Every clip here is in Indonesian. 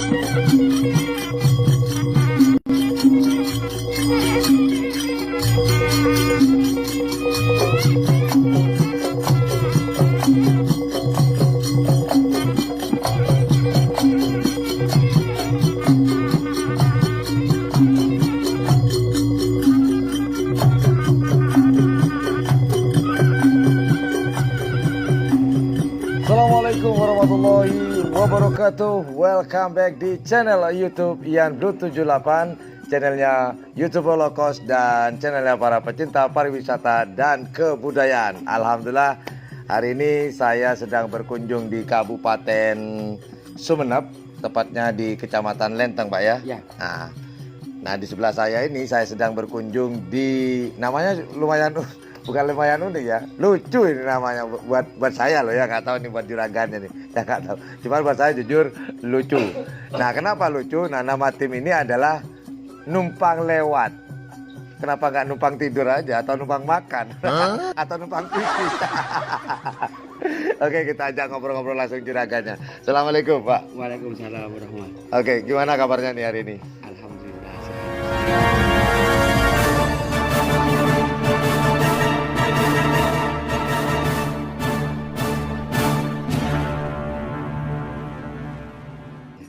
Assalamualaikum warahmatullahi wabarakatuh. Welcome back di channel YouTube Ian Blue 78, channelnya YouTube Holocaust dan channelnya para pecinta pariwisata dan kebudayaan. Alhamdulillah, hari ini saya sedang berkunjung di Kabupaten Sumeneb, tepatnya di Kecamatan Lenteng, Pak ya. Ya. Nah, di sebelah saya ini saya sedang berkunjung di, namanya lumayan, bukan lumayan unik ya, lucu ini namanya buat saya loh ya, nggak tahu ini buat juragannya nih, ya nggak tahu. Cuman buat saya jujur lucu. Nah, kenapa lucu? Nah, nama tim ini adalah numpang lewat. Kenapa nggak numpang tidur aja atau numpang makan atau numpang pipis? Oke, kita ajak ngobrol-ngobrol langsung juragannya. Assalamualaikum, Pak. Waalaikumsalam warahmatullahi. Oke, gimana kabarnya nih hari ini? Alhamdulillah.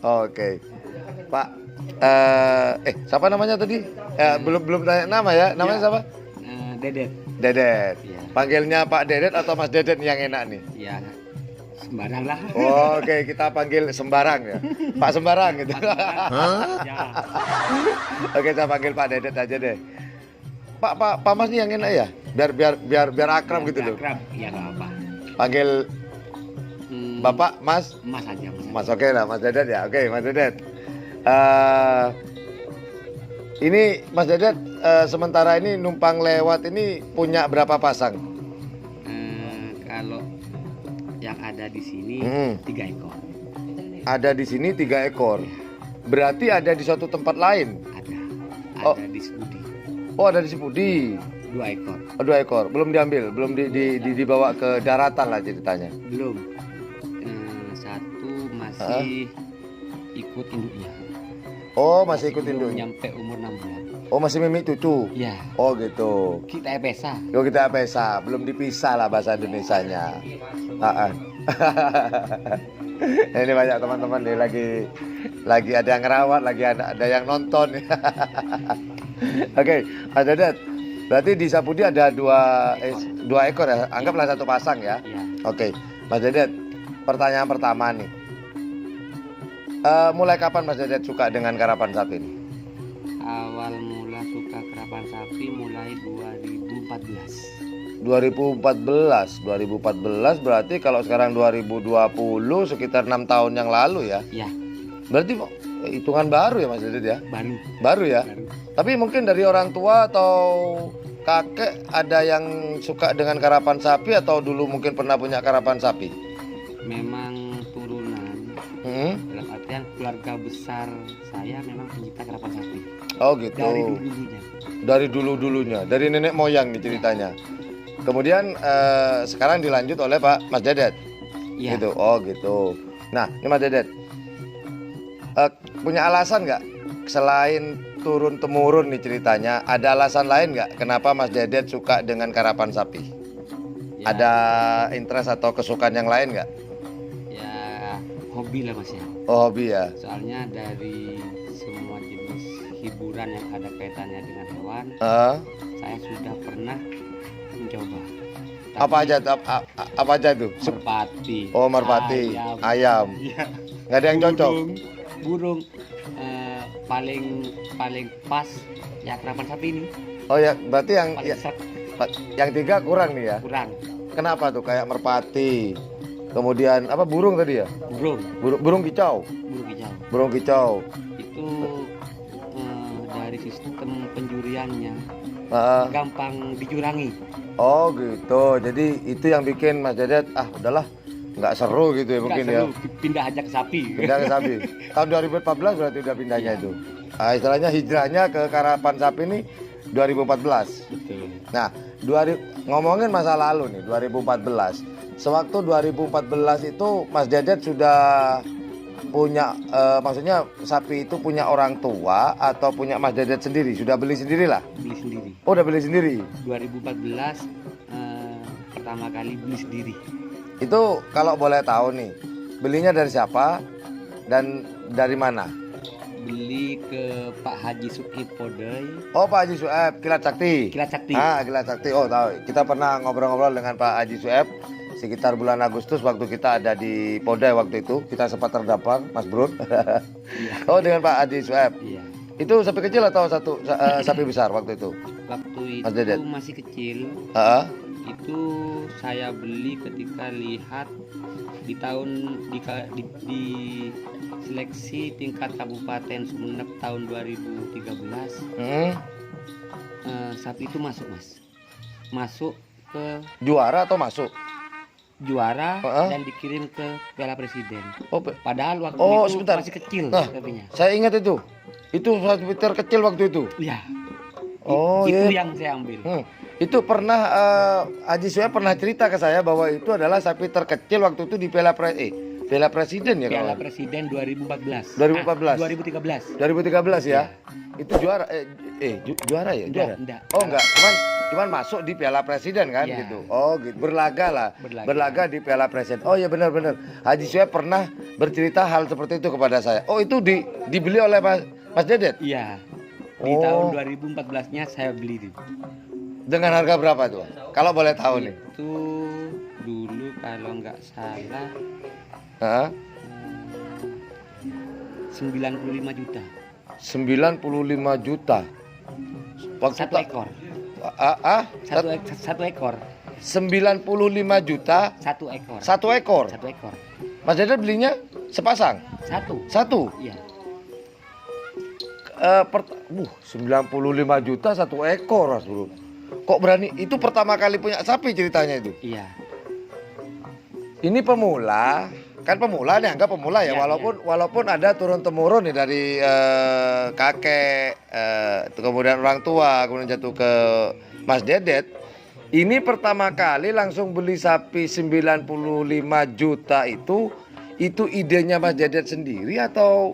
Oke, Pak. Siapa namanya tadi? Belum tanya nama ya. Namanya siapa? Dedet. Dedet. Ya. Panggilnya Pak Dedet atau Mas Dedet yang enak nih? Ya, sembarang lah. Oke, kita panggil sembarang ya. Pak Sembarang gitu. Ya. Oke, saya panggil Pak Dedet aja deh. Pak Mas nih yang enak ya. Biar akrab gitu loh. Akrab, ya nggak apa. Panggil Bapak, Mas. Mas aja. Mas, oke lah, Mas Dedet ya. Oke, Mas Dedet. Ini Mas Dedet sementara ini numpang lewat ini punya berapa pasang? Kalau yang ada di sini 3 ekor. Ada di sini 3 ekor. Berarti ada di suatu tempat lain? Ada di Sepudi. Oh, ada di Sepudi. 2 ekor. Oh, 2 ekor. Belum diambil, belum dibawa ke daratan lah ceritanya. Belum. Satu masih ikut induknya. Oh, masih ikut belum induknya. nyampe umur 6 bulan. Oh, masih mimik cucu. Ya. Oh, gitu. Kita pesa. Yo, kita pesa, belum dipisah lah bahasa Indonesianya. Ini banyak teman-teman nih lagi ada yang ngerawat, lagi ada yang nonton. Oke, Mas Dedet. Berarti di Sapudi ada 2 ekor ya. Anggaplah 1 pasang ya. Ya. Oke, Mas Dedet. Pertanyaan pertama nih. Mulai kapan Mas Dedet suka dengan karapan sapi ini? Awal mula suka karapan sapi mulai 2014. 2014 berarti kalau sekarang 2020 sekitar 6 tahun yang lalu ya. Ya. Berarti hitungan baru ya Mas Dedet ya? Baru ya? Baru. Tapi mungkin dari orang tua atau kakek ada yang suka dengan karapan sapi atau dulu mungkin pernah punya karapan sapi? Memang turunan. Dalam artian keluarga besar saya memang pencinta karapan sapi. Oh gitu. Dari dulu-dulunya. Dari dulu-dulunya, dari nenek moyang nih ceritanya. Kemudian sekarang dilanjut oleh Pak Mas Dedet. Iya. Gitu. Oh gitu. Nah, ini Mas Dedet. Punya alasan nggak selain turun temurun nih ceritanya? Ada alasan lain nggak kenapa Mas Dedet suka dengan karapan sapi? Ya. Ada interest atau kesukaan yang lain nggak? Ya, hobi lah Mas ya. Oh, hobi ya. Soalnya dari semua jenis hiburan yang ada kaitannya dengan hewan, saya sudah pernah mencoba. Apa aja tuh? Merpati. Oh, merpati, ayam. Ya. Nggak ada yang cocok. Burung paling pas ya karapan sapi ini. Oh ya, berarti Paling set, yang 3 kurang nih ya. kurang. Kenapa tuh? Kayak merpati. Kemudian apa, burung tadi ya? Burung kicau. Burung hijau. Burung kicau. Itu dari sistem penjuriannya Ah, gampang dicurangi. oh gitu. Jadi itu yang bikin Mas Dedet udahlah, nggak seru gitu ya mungkin Nggak ya. seru, pindah aja ke sapi. Pindah ke sapi. Tahun 2014 berarti udah pindahnya itu. Istilahnya hijrahnya ke karapan sapi ini 2014. Betul. Nah, ngomongin masa lalu nih 2014. Sewaktu 2014 itu Mas Dedet sudah punya maksudnya sapi itu punya orang tua atau punya Mas Dedet sendiri? Sudah beli sendiri lah? Beli sendiri. Oh, udah beli sendiri. 2014 pertama kali beli sendiri. Itu kalau boleh tahu nih, belinya dari siapa dan dari mana? Beli ke Pak Haji Suki Podai. Oh, Pak Haji Sueb, Kilat Sakti. Kilat Sakti. Ah, Kilat Sakti. Oh, tahu. Kita pernah ngobrol-ngobrol dengan Pak Haji Sueb sekitar bulan Agustus waktu kita ada di Podai waktu itu. Kita sempat terdampar, Mas Bro. Iya. Oh, dengan Pak Haji Sueb. Iya. Itu sapi kecil atau sapi besar waktu itu? Waktu Mas Dedet. itu masih kecil. Heeh. Itu saya beli ketika lihat di di seleksi tingkat Kabupaten Sumeneb tahun 2013. Sapi itu masuk, Mas. Masuk ke Juara atau masuk? juara dan dikirim ke Piala Presiden. Oh, Padahal waktu itu sebentar. masih kecil Nah, sapinya. saya ingat itu. Itu sapi terkecil waktu itu. Iya. Oh, Itu iya. yang saya ambil. Itu pernah Haji Sueb pernah cerita ke saya bahwa itu adalah sapi terkecil waktu itu di Piala Presiden ya Piala kalau Presiden 2014. 2014. 2013. 2013 ya. Itu juara juara ya? Juara? Enggak. Oh, enggak. Cuman masuk di Piala Presiden kan Iya. gitu. Oh, gitu. Berlaga lah. Berlaga. Di Piala Presiden. Oh, iya benar-benar. Haji Sueb pernah bercerita hal seperti itu kepada saya. Oh, itu dibeli oleh Mas Dedet? Iya. Di Oh. tahun 2014-nya saya beli itu. Dengan harga berapa tuh? Kalau boleh tahu nih. Itu dulu kalau nggak salah Hah? 95 juta. 95 juta. Waktu Satu ekor. Satu ekor. 95 juta Satu ekor. satu ekor. Satu ekor. Mas Dedet belinya sepasang? Satu. Satu? Iya. 95 juta satu ekor, Mas Bro. Kok berani? Itu pertama kali punya sapi ceritanya itu. Iya. Ini pemula, kan pemula nih, anggap pemula ya, Iya, walaupun ada turun temurun nih dari kakek, kemudian orang tua, kemudian jatuh ke Mas Dedet. Ini pertama kali langsung beli sapi 95 juta itu idenya Mas Dedet sendiri atau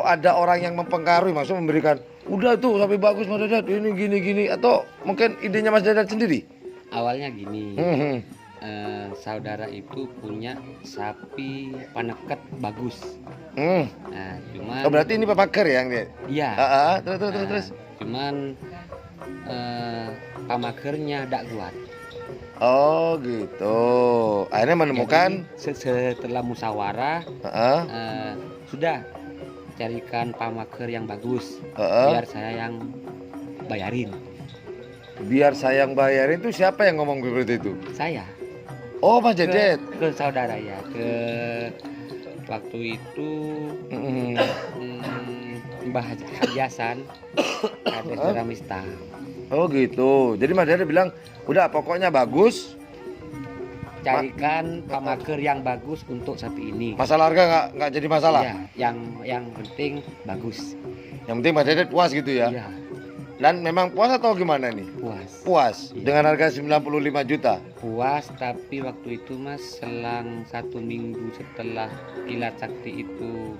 ada orang yang mempengaruhi, maksudnya memberikan, udah tuh sapi bagus Mas Dedet, ini gini atau mungkin idenya Mas Dedet sendiri? Awalnya gini. Saudara itu punya sapi paneket bagus. Nah, cuman Oh, berarti ini pemaker ya yang dia? iya. Terus. Cuman pamakernya tidak kuat. Oh gitu. Akhirnya menemukan. Jadi, setelah musyawarah sudah carikan pamaker yang bagus. Biar saya yang bayarin. Biar saya yang bayarin itu siapa yang ngomong seperti itu? Saya. Oh, Mas Dedet. Ke saudara ya. Ke waktu itu Mbah Haji Hasan Kades Ramista. Oh gitu. Jadi Mas Dedet bilang, udah pokoknya bagus. Carikan pamaker yang bagus untuk sapi ini. Masalah harga nggak jadi masalah. Ya, yang penting bagus. Yang penting Mas Dedet puas gitu ya. Iya, Dan memang puas atau gimana nih? puas. Puas Iya. dengan harga 95 juta. Puas, tapi waktu itu Mas selang 1 minggu setelah Kilat Sakti itu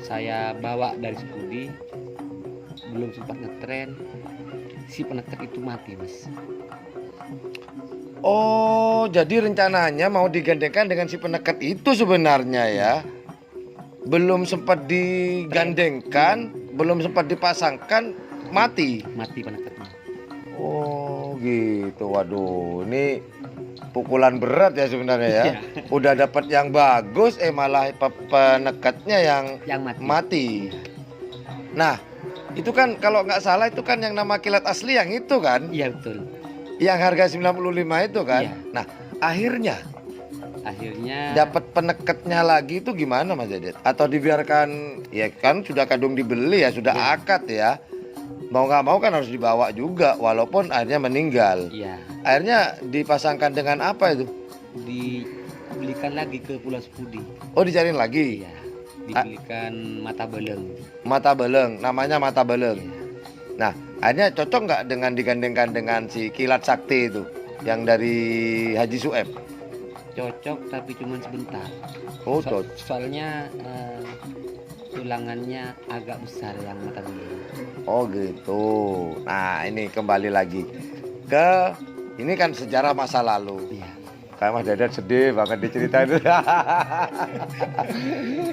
saya bawa dari Sepudi, belum sempat ngetren, si peneket itu mati, Mas. Oh, jadi rencananya mau digandengkan dengan si peneket itu sebenarnya ya. Belum sempat digandengkan, belum sempat dipasangkan, mati. Mati peneketnya. Oh, gitu. Waduh, ini pukulan berat ya sebenarnya ya. Iya. Udah dapat yang bagus, malah peneketnya yang mati. mati. Nah, itu kan kalau nggak salah itu kan yang nama Kilat asli yang itu kan? Iya, betul. Yang harga 95 itu kan? Iya. Nah, akhirnya dapat peneketnya lagi itu gimana Mas Dedet? Atau dibiarkan, ya kan sudah kadung dibeli ya, sudah akad ya. Mau nggak mau kan harus dibawa juga, walaupun akhirnya meninggal. Iya. Akhirnya dipasangkan dengan apa itu? Dibelikan lagi ke Pulau Sepudi. Oh, dicariin lagi. Iya. Dibelikan mata beleng. Mata beleng, namanya mata beleng. Nah, akhirnya cocok nggak dengan digandengkan dengan si Kilat Sakti itu yang dari Haji Sueb? cocok tapi cuma sebentar. Oh, cocok. Soalnya tulangannya agak besar yang mata dulu. Oh gitu. Nah ini kembali lagi ke ini kan sejarah masa lalu. Iya. Kayak Mas Dedet sedih banget diceritain.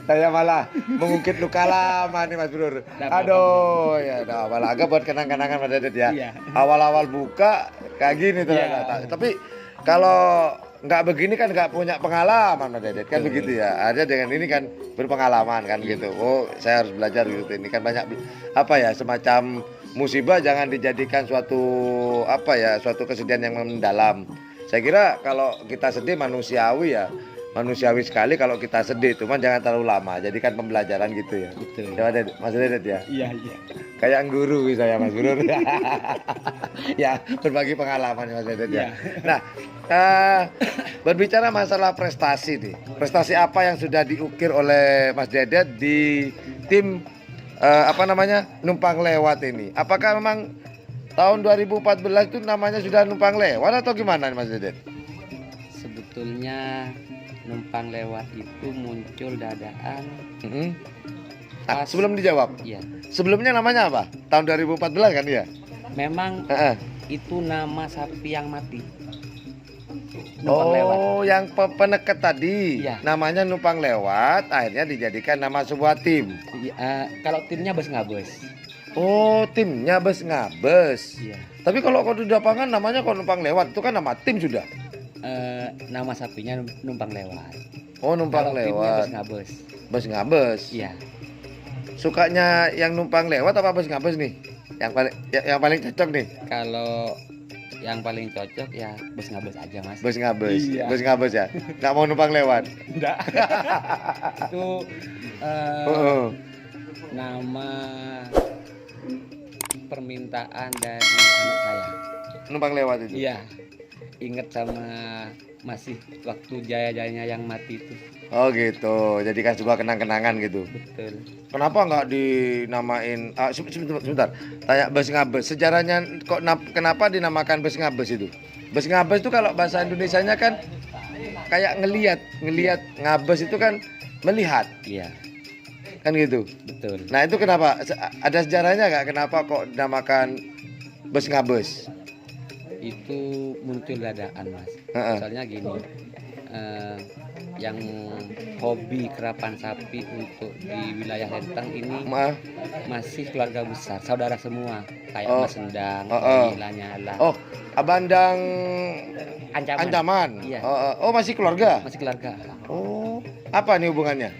Saya malah mengungkit luka lama nih Mas Bro. Aduh ya udah malah agak buat kenang-kenangan Mas Dedet ya. Iya. Awal-awal buka kayak gini ternyata. Tapi kalau nggak begini kan nggak punya pengalaman Mas Dedet kan begitu ya. Ada dengan ini kan berpengalaman kan gitu. Oh saya harus belajar gitu. Ini kan banyak apa ya semacam musibah jangan dijadikan suatu kesedihan yang mendalam. Saya kira kalau kita sedih manusiawi ya. Manusiawi sekali kalau kita sedih, cuman jangan terlalu lama. Jadikan pembelajaran gitu ya. Betul. Ya, Mas Dedet ya. Iya, iya. Kayak guru saya Mas Guru. Ya, berbagi pengalaman Mas Dedet ya. Nah, berbicara masalah prestasi nih. Prestasi apa yang sudah diukir oleh Mas Dedet di tim numpang lewat ini? Apakah memang tahun 2014 itu namanya sudah numpang lewat atau gimana Mas Dedet? Sebetulnya numpang lewat itu muncul dadaan. Sebelum dijawab. Iya. Sebelumnya namanya apa? Tahun 2014 kan ya? Memang itu nama sapi yang mati. Numpang lewat. Yang peneket tadi. Iya. Namanya numpang lewat, akhirnya dijadikan nama sebuah tim. Kalau timnya bus ngabes. Oh, timnya bus ngabes. Iya. Tapi kalau kau di lapangan namanya kok numpang lewat, itu kan nama tim sudah. Nama sapinya numpang lewat. Oh, numpang Kalau timnya lewat. bus ngabes. Bus ngabes. Iya. Sukanya yang numpang lewat apa bus ngabes nih? Yang paling cocok nih. Kalau yang paling cocok ya bus ngabes aja Mas. Bus ngabes. Iya. Bus ngabes ya. Nggak mau numpang lewat. Enggak. Itu nama permintaan dari anak saya. Numpang lewat itu. Iya. Ingat sama masih waktu jaya-jayanya yang mati itu. Oh gitu. Jadikan sebuah kenang-kenangan gitu. Betul. Kenapa nggak dinamain? Sebentar. Tanya bus ngabes. Sejarahnya kok kenapa dinamakan bus ngabes itu? Bus ngabes itu kalau bahasa Indonesianya kan kayak ngelihat ngabes itu kan melihat. Iya. Kan gitu. Betul. Nah itu kenapa? Ada sejarahnya nggak? Kenapa kok dinamakan bus ngabes? Itu muncul dadaan Mas. Soalnya gini, yang hobi kerapan sapi untuk di wilayah Lentang ini masih keluarga besar, saudara semua, kayak Mas Sendang, Lanyala. Oh, Abandang Ancaman. Iya. Oh masih keluarga? Masih keluarga. Oh, apa nih hubungannya?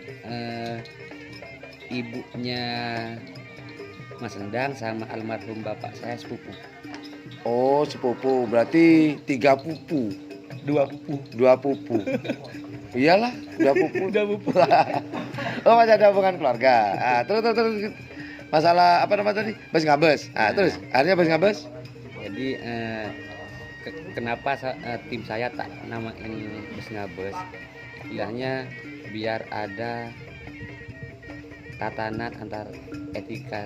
Ibunya Mas Sendang sama almarhum bapak saya sepupu. Oh sepupu, berarti 3 pupu. 2 pupu. Iyalah, 2 pupu. 2 pupu. Oh masih ada hubungan keluarga. Terus masalah apa namanya tadi? Bus ngabes. Terus akhirnya bus ngabes. Jadi kenapa tim saya tak namain bus ngabes? Istilahnya biar ada tatanan antar etika.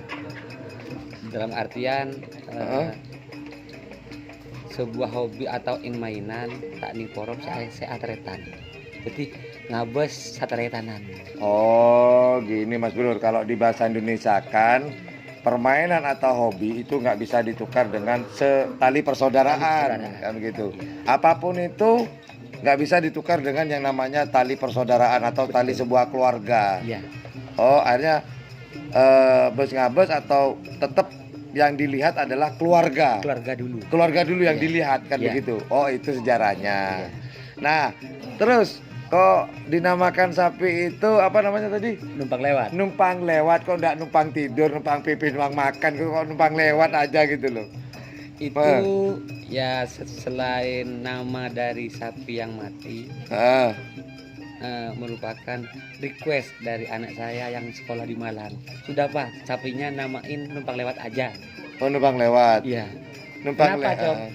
Dalam artian sebuah hobi atau mainan tak ning porom saya atretan. Jadi ngabes satretanan. Oh, gini Mas Bro, kalau di bahasa Indonesia kan permainan atau hobi itu nggak bisa ditukar dengan tali persaudaraan kan gitu. Apapun itu nggak bisa ditukar dengan yang namanya tali persaudaraan atau tali sebuah keluarga. Iya. Oh, akhirnya bus ngabes atau tetap yang dilihat adalah keluarga. Keluarga dulu yang dilihat kan begitu. Oh, itu sejarahnya. Nah, terus kok dinamakan sapi itu apa namanya tadi? Numpang lewat. Numpang lewat, kok enggak numpang tidur, numpang pipis, numpang makan, kok numpang lewat aja gitu loh. Itu ya selain nama dari sapi yang mati, merupakan request dari anak saya yang sekolah di Malang. Sudah Pak, sapinya namain numpang lewat aja. Oh, numpang lewat. Iya. Numpang lewat.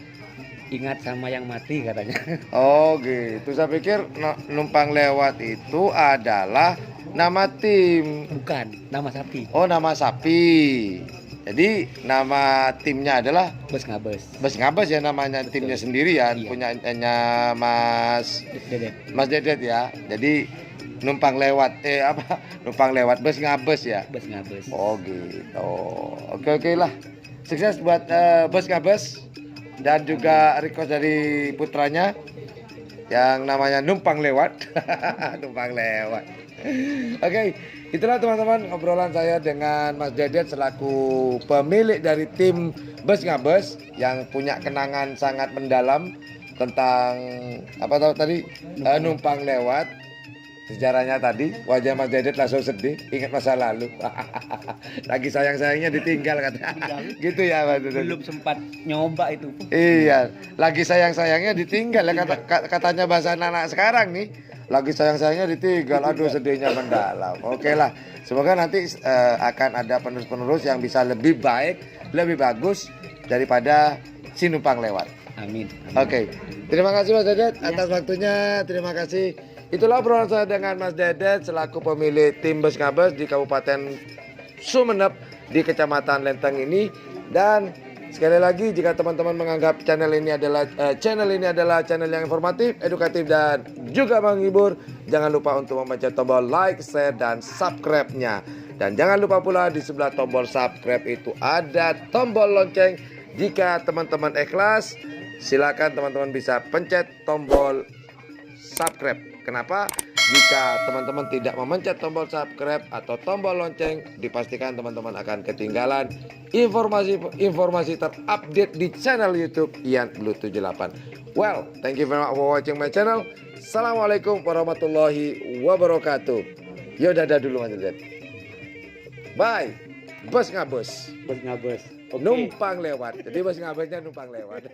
Ingat sama yang mati katanya. Oh gitu. Saya pikir numpang lewat itu adalah nama tim. Bukan, nama sapi. Oh, nama sapi. Jadi nama timnya adalah Bus Ngabes. Bus Ngabes ya namanya, timnya sendiri ya, Iya. punyanya Dedet. Mas Dedet ya. Jadi numpang lewat numpang lewat Bus Ngabes ya. Bus Ngabes. Oh gitu. Oke lah. Sukses buat Bus Ngabes dan juga request dari putranya yang namanya numpang lewat. Numpang lewat. Oke, itulah teman-teman obrolan saya dengan Mas Dedet selaku pemilik dari tim Bus Ngabes yang punya kenangan sangat mendalam tentang apa tahu tadi numpang lewat. Sejarahnya tadi wajah Mas Dedet langsung sedih, ingat masa lalu. Lagi sayang-sayangnya ditinggal katanya. Gitu ya Mas Dedet. Belum sempat nyoba itu. Iya, lagi sayang-sayangnya ditinggal ya katanya bahasa anak-anak sekarang nih. Lagi sayang-sayangnya ditinggal, aduh sedihnya mendalam. Oke lah, semoga nanti akan ada penerus-penerus yang bisa lebih baik, lebih bagus daripada si numpang lewat. Amin. Oke, terima kasih Mas Dedet atas waktunya, terima kasih. Itulah obrolan saya dengan Mas Dedet selaku pemilik tim Bus Ngabes di Kabupaten Sumeneb di Kecamatan Lenteng ini. Dan sekali lagi jika teman-teman menganggap channel ini adalah channel yang informatif, edukatif dan juga menghibur, jangan lupa untuk memencet tombol like, share dan subscribe-nya. Dan jangan lupa pula di sebelah tombol subscribe itu ada tombol lonceng. Jika teman-teman ikhlas, silakan teman-teman bisa pencet tombol subscribe. Kenapa? Jika teman-teman tidak memencet tombol subscribe atau tombol lonceng, dipastikan teman-teman akan ketinggalan informasi terupdate di channel YouTube Ian Blue 78. Well, thank you very much for watching my channel. Assalamualaikum warahmatullahi wabarakatuh. Yo dadah dulu Mas Dedet. Bye. Bus Ngabes. Bus Ngabes. Oke. Numpang lewat. Jadi Bus Ngabesnya numpang lewat.